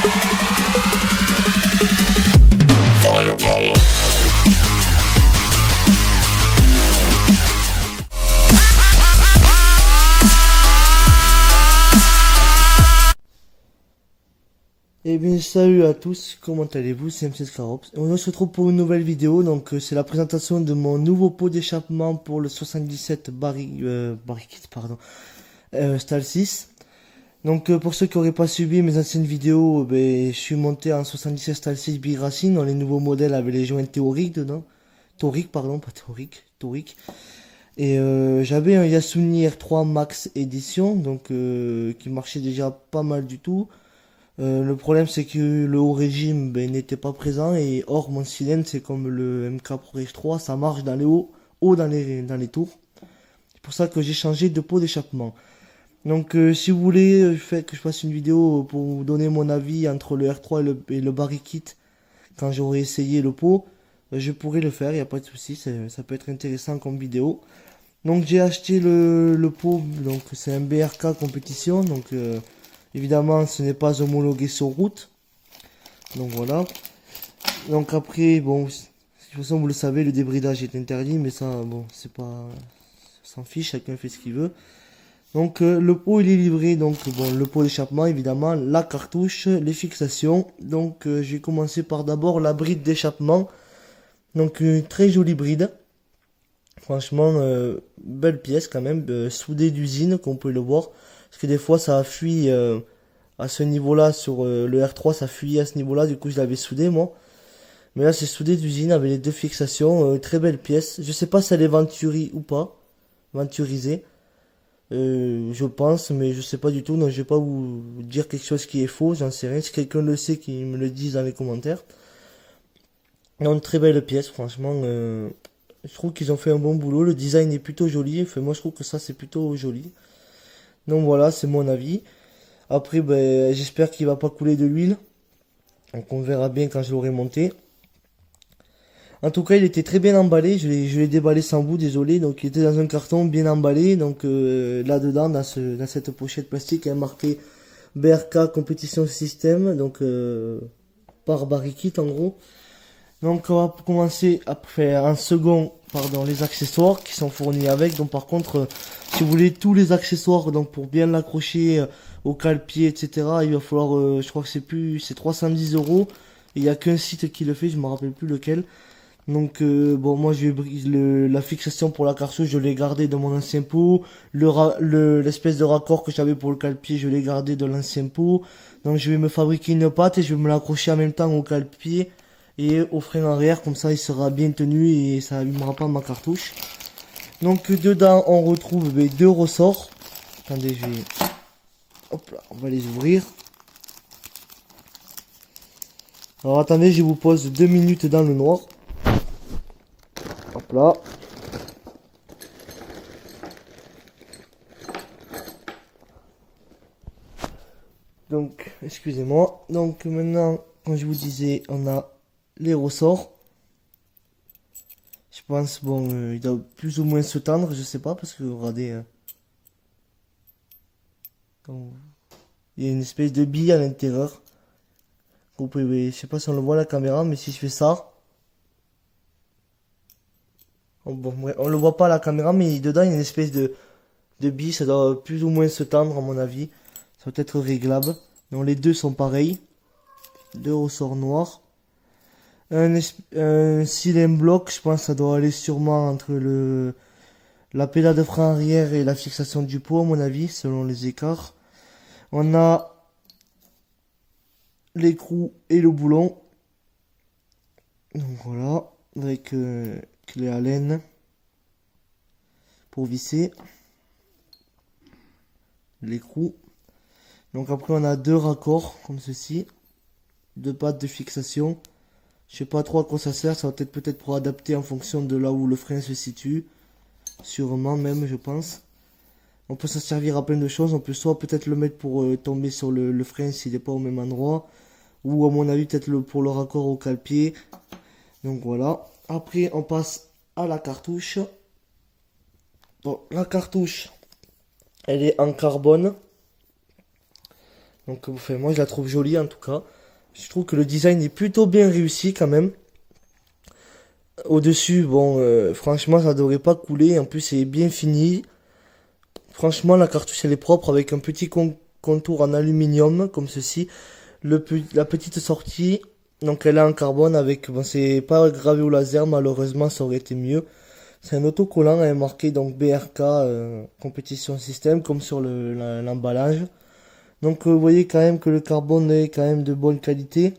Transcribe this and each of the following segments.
Eh bien salut à tous, comment allez-vous? C'est MC Scarops. On se retrouve pour une nouvelle vidéo, donc c'est la présentation de mon nouveau pot d'échappement pour le 77 Style 6. Donc pour ceux qui n'auraient pas suivi mes anciennes vidéos, je suis monté en 77 Style 6 Bigracine dans les nouveaux modèles avec les joints théoriques dedans. Torique pardon, pas théorique, torique. Et j'avais un Yasuni R3 Max Edition, donc qui marchait déjà pas mal du tout. Le problème c'est que le haut régime n'était pas présent et or mon cylindre c'est comme le MK Pro Rage 3, ça marche dans les hauts dans les tours. C'est pour ça que j'ai changé de pot d'échappement. Donc si vous voulez que je fasse une vidéo pour vous donner mon avis entre le R3 et le Barikit quand j'aurai essayé le pot, je pourrais le faire, il n'y a pas de souci, ça peut être intéressant comme vidéo. Donc j'ai acheté le pot, donc c'est un BRK compétition, donc évidemment, ce n'est pas homologué sur route. Donc voilà. Donc après, bon, de toute façon, vous le savez, le débridage est interdit, mais ça, bon, c'est pas, ça s'en fiche, chacun fait ce qu'il veut. Donc le pot il est livré, donc bon, le pot d'échappement évidemment, la cartouche, les fixations. Donc je vais commencer par d'abord la bride d'échappement. Donc une très jolie bride. Franchement, belle pièce quand même, soudée d'usine, comme vous pouvez le voir. Parce que des fois ça fuit à ce niveau-là, sur le R3 ça fuyait à ce niveau-là, du coup je l'avais soudé moi. Mais là c'est soudé d'usine avec les deux fixations, très belle pièce. Je sais pas si elle est venturi ou pas, venturisée. Je pense, mais je sais pas du tout, donc je vais pas vous dire quelque chose qui est faux, j'en sais rien. Si quelqu'un le sait, qu'il me le dise dans les commentaires. Non, très belle pièce, franchement. Je trouve qu'ils ont fait un bon boulot. Le design est plutôt joli. Enfin, moi, je trouve que ça, c'est plutôt joli. Donc voilà, c'est mon avis. Après, j'espère qu'il va pas couler de l'huile. Donc on verra bien quand je l'aurai monté. En tout cas, il était très bien emballé. Je l'ai déballé sans vous, désolé. Donc il était dans un carton bien emballé. Donc là-dedans, dans cette pochette plastique, il y a marqué BRK Competition System. Donc par Barikit en gros. Donc on va commencer après en second, les accessoires qui sont fournis avec. Donc par contre, si vous voulez tous les accessoires, donc pour bien l'accrocher au cale-pied, etc., il va falloir, je crois que c'est 310 €. Il n'y a qu'un site qui le fait, je me rappelle plus lequel. Donc bon, moi la fixation pour la cartouche, je l'ai gardé dans mon ancien pot. L'espèce de raccord que j'avais pour le cale-pied, je l'ai gardé dans l'ancien pot. Donc je vais me fabriquer une patte et je vais me l'accrocher en même temps au cale-pied et au frein arrière, comme ça il sera bien tenu et ça n'abîmera pas ma cartouche. Donc dedans on retrouve deux ressorts. Attendez, hop là, on va les ouvrir. Alors attendez, je vous pose 2 minutes dans le noir. Hop là. Donc excusez-moi. Donc maintenant, comme je vous disais, on a les ressorts. Je pense, bon, il doit plus ou moins se tendre, je sais pas, parce que regardez, il y a une espèce de bille à l'intérieur. Vous pouvez, je sais pas si on le voit à la caméra, mais si je fais ça, bon, on le voit pas à la caméra, mais dedans il y a une espèce de bille, ça doit plus ou moins se tendre à mon avis. Ça doit être réglable. Donc les deux sont pareils, deux ressorts noirs. Un cylindre bloc, je pense que ça doit aller sûrement entre la pédale de frein arrière et la fixation du pot, à mon avis, selon les écarts. On a l'écrou et le boulon. Donc voilà, avec clé à laine pour visser l'écrou. Donc après on a deux raccords comme ceci, deux pattes de fixation. Je sais pas trop à quoi ça sert, ça va peut-être pour adapter en fonction de là où le frein se situe. Sûrement même, je pense. On peut s'en servir à plein de choses. On peut soit peut-être le mettre pour tomber sur le frein s'il n'est pas au même endroit. Ou à mon avis peut-être pour le raccord au cale-pied. Donc voilà. Après on passe à la cartouche. Bon, la cartouche, elle est en carbone. Donc enfin, moi je la trouve jolie en tout cas. Je trouve que le design est plutôt bien réussi quand même. Au-dessus, bon, franchement ça devrait pas couler. En plus c'est bien fini. Franchement la cartouche elle est propre avec un petit contour en aluminium comme ceci. La petite sortie, donc elle est en carbone avec, bon c'est pas gravé au laser malheureusement ça aurait été mieux. C'est un autocollant, elle est marqué donc BRK compétition système comme sur l'emballage. Donc vous voyez quand même que le carbone est quand même de bonne qualité.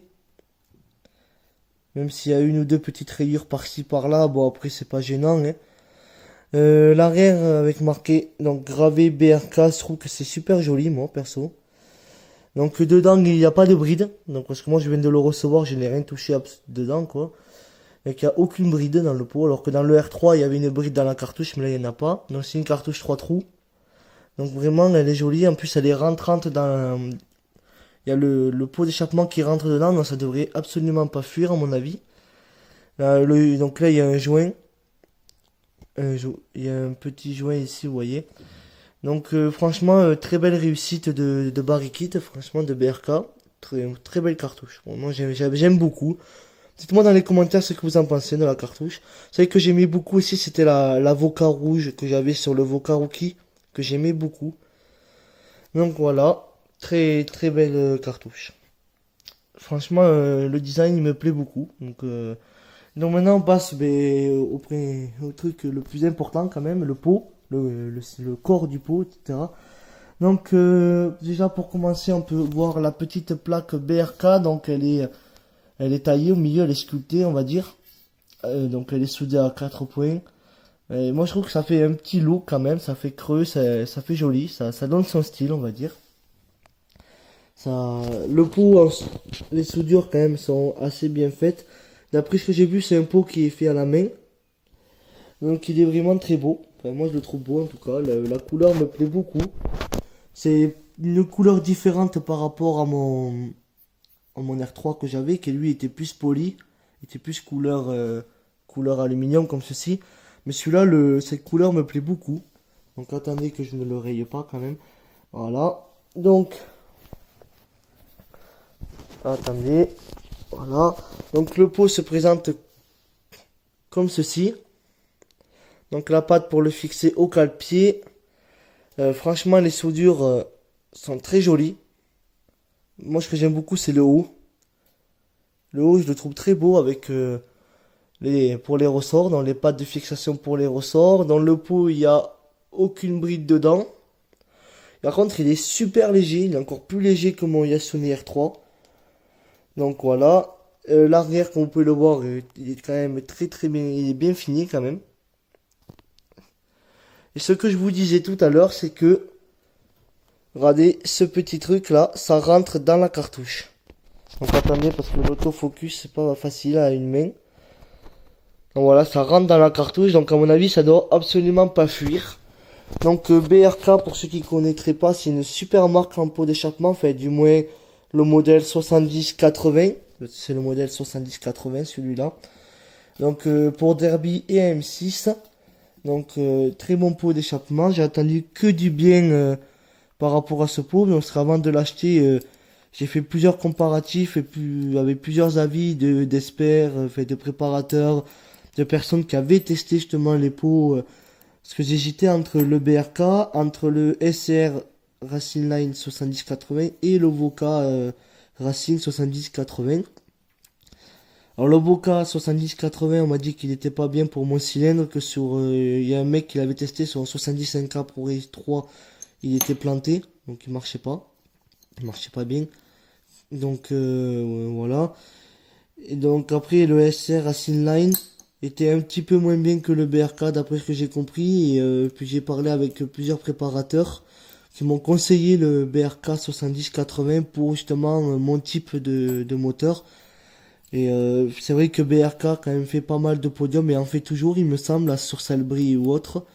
Même s'il y a une ou deux petites rayures par-ci par-là, bon après c'est pas gênant. Hein. L'arrière avec marqué donc gravé BRK, je trouve que c'est super joli moi perso. Donc dedans il n'y a pas de bride, donc parce que moi je viens de le recevoir, je n'ai rien touché dedans quoi. Donc il n'y a aucune bride dans le pot, alors que dans le R3 il y avait une bride dans la cartouche, mais là il n'y en a pas. Donc c'est une cartouche 3 trous. Donc vraiment elle est jolie, en plus elle est rentrante dans... Il y a le pot d'échappement qui rentre dedans, donc ça devrait absolument pas fuir à mon avis. Là, donc là il y a un joint. Il y a un petit joint ici, vous voyez. Donc franchement, très belle réussite de Barikit, franchement de BRK. Très, très belle cartouche. Bon, moi j'aime beaucoup. Dites-moi dans les commentaires ce que vous en pensez de la cartouche. Vous savez que j'aimais beaucoup aussi, c'était la Voca rouge que j'avais sur le Voca Rookie, que j'aimais beaucoup. Donc voilà, très très belle cartouche. Franchement, le design il me plaît beaucoup. Donc maintenant on passe au truc le plus important quand même, le pot, le corps du pot, etc. Donc déjà pour commencer on peut voir la petite plaque BRK, donc elle est taillée au milieu, elle est sculptée on va dire. Donc elle est soudée à 4 points. Et moi je trouve que ça fait un petit look quand même, ça fait creux, ça fait joli, ça donne son style on va dire. Ça, le pot, les soudures quand même sont assez bien faites. D'après ce que j'ai vu, c'est un pot qui est fait à la main. Donc il est vraiment très beau. Enfin, moi je le trouve beau en tout cas. La couleur me plaît beaucoup. C'est une couleur différente par rapport à mon R3 que j'avais, qui lui était plus poli, était plus couleur aluminium comme ceci. Mais celui-là, cette couleur me plaît beaucoup. Donc attendez que je ne le raye pas quand même. Voilà. Donc, attendez. Voilà. Donc le pot se présente comme ceci. Donc la patte pour le fixer au cale-pied. Franchement, les soudures sont très jolies. Moi, ce que j'aime beaucoup, c'est le haut. Le haut, je le trouve très beau avec pour les ressorts, dans les pattes de fixation pour les ressorts. Dans le pot, il n'y a aucune bride dedans. Par contre, il est super léger. Il est encore plus léger que mon Yasuni R3. Donc voilà. L'arrière, comme vous pouvez le voir, il est quand même très très bien, il est bien fini quand même. Et ce que je vous disais tout à l'heure, c'est que, regardez, ce petit truc là, ça rentre dans la cartouche. Donc attendez, parce que l'autofocus, c'est pas facile à une main. Donc voilà, ça rentre dans la cartouche, donc à mon avis, ça doit absolument pas fuir. Donc BRK, pour ceux qui connaîtraient pas, c'est une super marque en pot d'échappement, enfin du moins le modèle 7080. C'est le modèle 7080, celui-là. Donc pour Derby et M6. Donc très bon pot d'échappement. J'ai attendu que du bien par rapport à ce pot. Donc avant de l'acheter, j'ai fait plusieurs comparatifs avec plusieurs avis d'experts, de préparateurs, de personnes qui avaient testé justement les pots. Parce que j'hésitais entre le BRK, entre le SR Racing Line 7080 et le Voca Racing 7080. Alors le Voca 7080, on m'a dit qu'il était pas bien pour mon cylindre, que il y a un mec qui l'avait testé sur un 75K Pro Race 3, il était planté, donc il marchait pas bien. Donc voilà. Et donc après le SR Racing Line était un petit peu moins bien que le BRK d'après ce que j'ai compris, et puis j'ai parlé avec plusieurs préparateurs qui m'ont conseillé le BRK 7080 pour justement mon type de moteur. Et c'est vrai que BRK quand même fait pas mal de podiums et en fait toujours il me semble sur Salbris ou autre.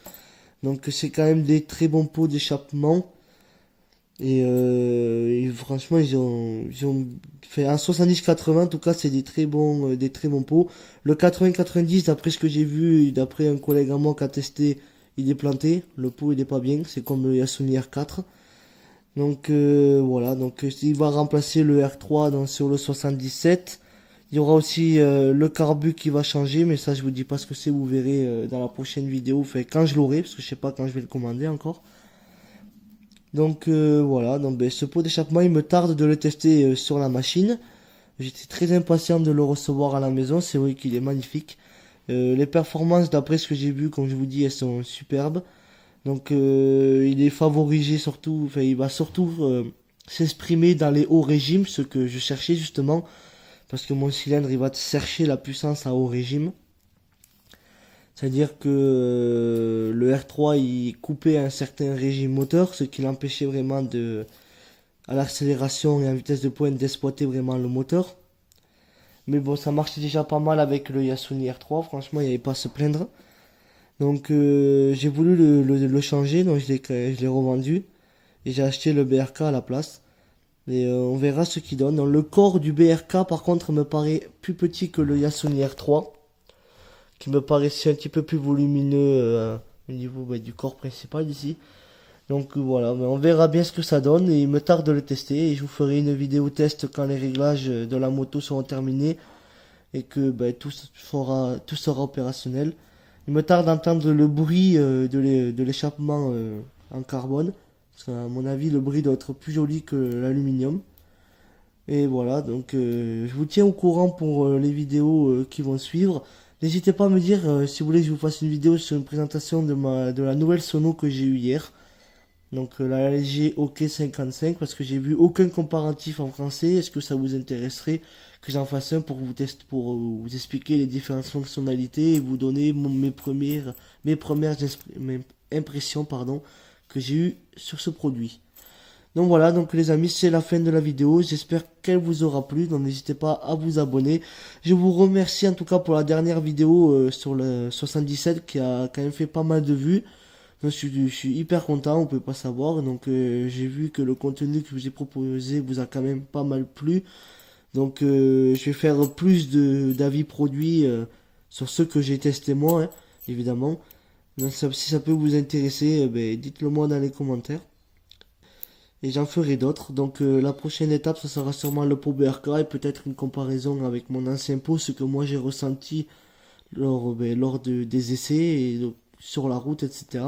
Donc c'est quand même des très bons pots d'échappement. Et franchement ils ont fait un 70-80 en tout cas c'est des très bons pots. Le 80-90 d'après ce que j'ai vu, d'après un collègue à moi qui a testé, il est planté. Le pot il est pas bien, c'est comme le Yasuni R4. Donc voilà, donc il va remplacer le R3 sur le 77. Il y aura aussi le carbu qui va changer, mais ça je vous dis pas ce que c'est, vous verrez dans la prochaine vidéo, enfin quand je l'aurai, parce que je sais pas quand je vais le commander encore. Donc voilà, donc ce pot d'échappement, il me tarde de le tester sur la machine. J'étais très impatient de le recevoir à la maison, c'est vrai qu'il est magnifique. Les performances, d'après ce que j'ai vu, comme je vous dis, elles sont superbes. Donc il est favorisé surtout, enfin il va surtout s'exprimer dans les hauts régimes, ce que je cherchais justement, parce que mon cylindre il va chercher la puissance à haut régime. C'est-à-dire que le R3 il coupait un certain régime moteur, ce qui l'empêchait vraiment de, à l'accélération et à vitesse de pointe d'exploiter vraiment le moteur. Mais bon, ça marchait déjà pas mal avec le Yasuni R3, franchement il n'y avait pas à se plaindre. Donc j'ai voulu le changer, donc je l'ai revendu et j'ai acheté le BRK à la place. Et on verra ce qu'il donne. Donc, le corps du BRK par contre me paraît plus petit que le Yasuni R3, qui me paraissait un petit peu plus volumineux au niveau du corps principal ici. Donc voilà, mais on verra bien ce que ça donne et il me tarde de le tester et je vous ferai une vidéo test quand les réglages de la moto seront terminés et que tout sera opérationnel. Il me tarde d'entendre le bruit de l'échappement en carbone. Parce qu'à mon avis, le bruit doit être plus joli que l'aluminium. Et voilà, donc je vous tiens au courant pour les vidéos qui vont suivre. N'hésitez pas à me dire si vous voulez que je vous fasse une vidéo sur une présentation de la nouvelle sono que j'ai eue hier. Donc la LG OK55 parce que j'ai vu aucun comparatif en français. Est-ce que ça vous intéresserait que j'en fasse un pour vous tester, pour vous expliquer les différentes fonctionnalités et vous donner mes impressions que j'ai eues sur ce produit. Donc voilà, donc les amis, c'est la fin de la vidéo. J'espère qu'elle vous aura plu. Donc n'hésitez pas à vous abonner. Je vous remercie en tout cas pour la dernière vidéo sur le 77 qui a quand même fait pas mal de vues. Je suis hyper content, on peut pas savoir. Donc j'ai vu que le contenu que je vous ai proposé vous a quand même pas mal plu. Donc je vais faire plus d'avis produits sur ceux que j'ai testé moi, hein, évidemment. Donc si ça peut vous intéresser, dites-le moi dans les commentaires. Et j'en ferai d'autres. Donc la prochaine étape, ce sera sûrement le pot BRK et peut-être une comparaison avec mon ancien pot, ce que moi j'ai ressenti lors des essais et sur la route, etc.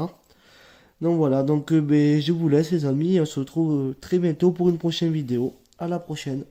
Donc voilà, donc je vous laisse les amis, on se retrouve très bientôt pour une prochaine vidéo. À la prochaine.